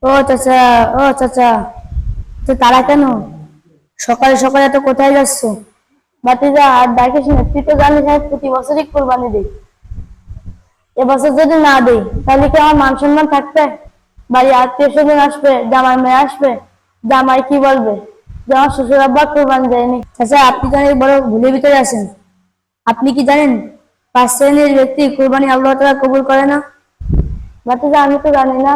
ও চাচা, ও চাচা, তো তারা কেন? সকালে সকালে তো কোথায় যাচ্ছ? ভাতিজা আর ডাকিস না, তুই তো জানিস আমি প্রতি বছরই কোরবানি দিই। এবছর যদি না দিই তাহলে কি আমার মান সম্মান থাকবে? বাড়ি আত্মীয় স্বজন আসবে, জামাই মেয়ে আসবে, জামাই কি বলবে যে আমার শ্বশুর আব্বা কোরবানি দেয়নি। চাচা আপনি তো অনেক বড় ভুলের ভিতরে আছেন। আপনি কি জানেন 5 শ্রেণীর ব্যক্তি কোরবানি আল্লাহ তাআলা কবুল করে না? ভাতিজা আমি তো জানি না।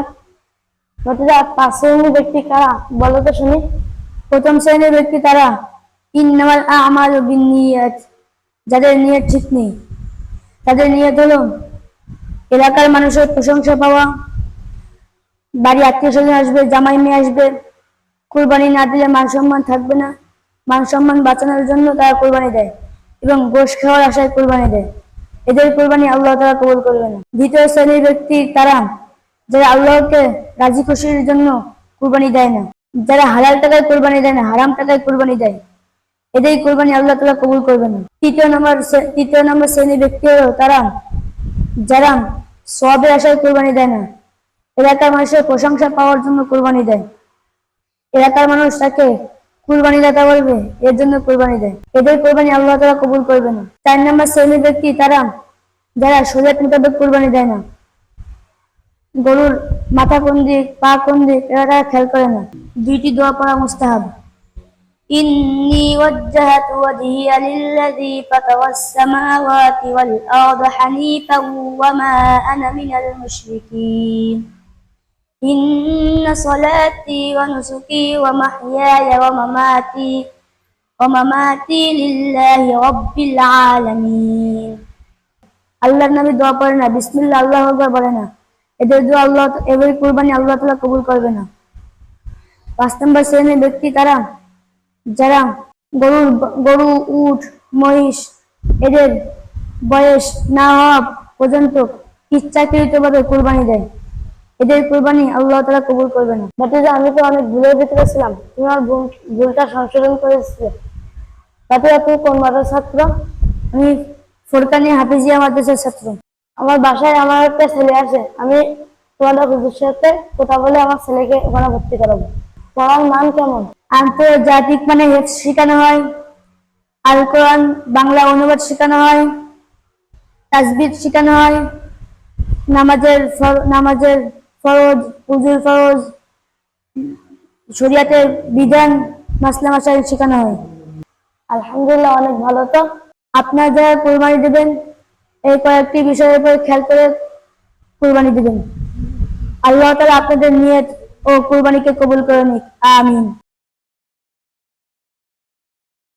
ভাতিজা 5 শ্রেণীর ব্যক্তি কারা বলো তো শুনি। প্রথম শ্রেণীর ব্যক্তি তারা ইন্নামাল আমালু বিন্নিয়াত, যাদের নিয়ত ঠিক নেই। তাদের নিয়ত হলো এলাকার মানুষের প্রশংসা পাওয়া, বাড়ি আত্মীয় স্বজন আসবে, জামাই মেয়ে আসবে, কোরবানি না দিলে মান সম্মান থাকবে না। মান সম্মান বাঁচানোর জন্য তারা কোরবানি দেয় এবং গোশ খাওয়ার আশায় কোরবানি দেয়। এদের কোরবানি আল্লাহ তাআলা কবুল করবে না। দ্বিতীয় শ্রেণীর ব্যক্তি তারা যারা আল্লাহকে রাজি খুশির জন্য কোরবানি দেয় না, যারা হালাল টাকায় কোরবানি দেয় না, হারাম টাকায় কোরবানি দেয়, এদের কোরবানি আল্লাহ তাআলা কবুল করবে না। তৃতীয় নম্বর শ্রেণীর ব্যক্তি হলো তারা যারা সওয়াবের আশায় কোরবানি দেয় না, এলাকার মানুষের প্রশংসা পাওয়ার জন্য কোরবানি দেয়। এলাকার মানুষ তাকে কুরবানি দাতা বলবে, এর জন্য কোরবানি দেয়। এদের কোরবানি আল্লাহ তাআলা কবুল করবে না। 4 নম্বর শ্রেণীর ব্যক্তি তারা যারা শরীয়ত মোতাবেক কোরবানি দেয় না, গরুর মাথা কোন দিক, পা কোন দিক, এরা তারা খেয়াল করে না। 2টি দোয়া পড়া মুস্তাহাব। ইন্নী ওয়াজ্জাহাতু ওয়াজহিয়া লিল্লাযী ফাতারাস সামাওয়াতি ওয়াল আরদা হানিফাও ওয়া মা আনা মিনাল মুশরিকিন। ইন্না সলাতি ওয়া নুসুকি ওয়া মাহইয়ায়া ওয়া মামাতি লিল্লাহি রাব্বিল আলামিন। আল্লাহর নামে দোয়া পড়ে না, বিসমিল্লাহ আল্লাহু আকবার বলে না, এদের কুরবানি আল্লাহ তাআলা কবুল করবে না। 5 নম্বর শ্রেণীর ব্যক্তি তারা যারা গরু, উট, মহিষ এদের বয়স না হওয়া পর্যন্ত ইচ্ছাকৃতভাবে কুরবানি দেয়, এদের কুরবানি আল্লাহ তাআলা কবুল করবে না। ভাতিজা আমি তো অনেক ভুলের ভিতরে ছিলাম, তুমি আমার ভুলটা সংশোধন করেছিলে। ভাতিজা তুই কোন মাদ্রাসার ছাত্র? আমি ফুরকানি হাফিজিয়া মাদ্রাসার ছাত্র। আমার বাসায় আমার একটা ছেলে আছে, আমি তোমাদের হুজুর সাথে কথা বলে আমার ছেলেকে ওখানে ভর্তি করাবো। পড়ার মান কেমন? আন্তর্জাতিক মানে শেখানো হয়, আল কোরআন বাংলা অনুবাদ শেখানো হয়, তাজবিদ শেখানো হয়, নামাজের ফরজ, উযুর ফরজ, শরিয়াতের বিধান, মাসলা মাসাইল শেখানো হয়। আলহামদুলিল্লাহ, অনেক ভালো। তো আপনারা যারা কুরবানি দিবেন এই কয়েকটি বিষয়ের উপর খেয়াল করে কুরবানি দিবেন। আল্লাহ তাআলা আপনাদের নিয়ত ও কুরবানিকে কবুল করে নিক। আমিন।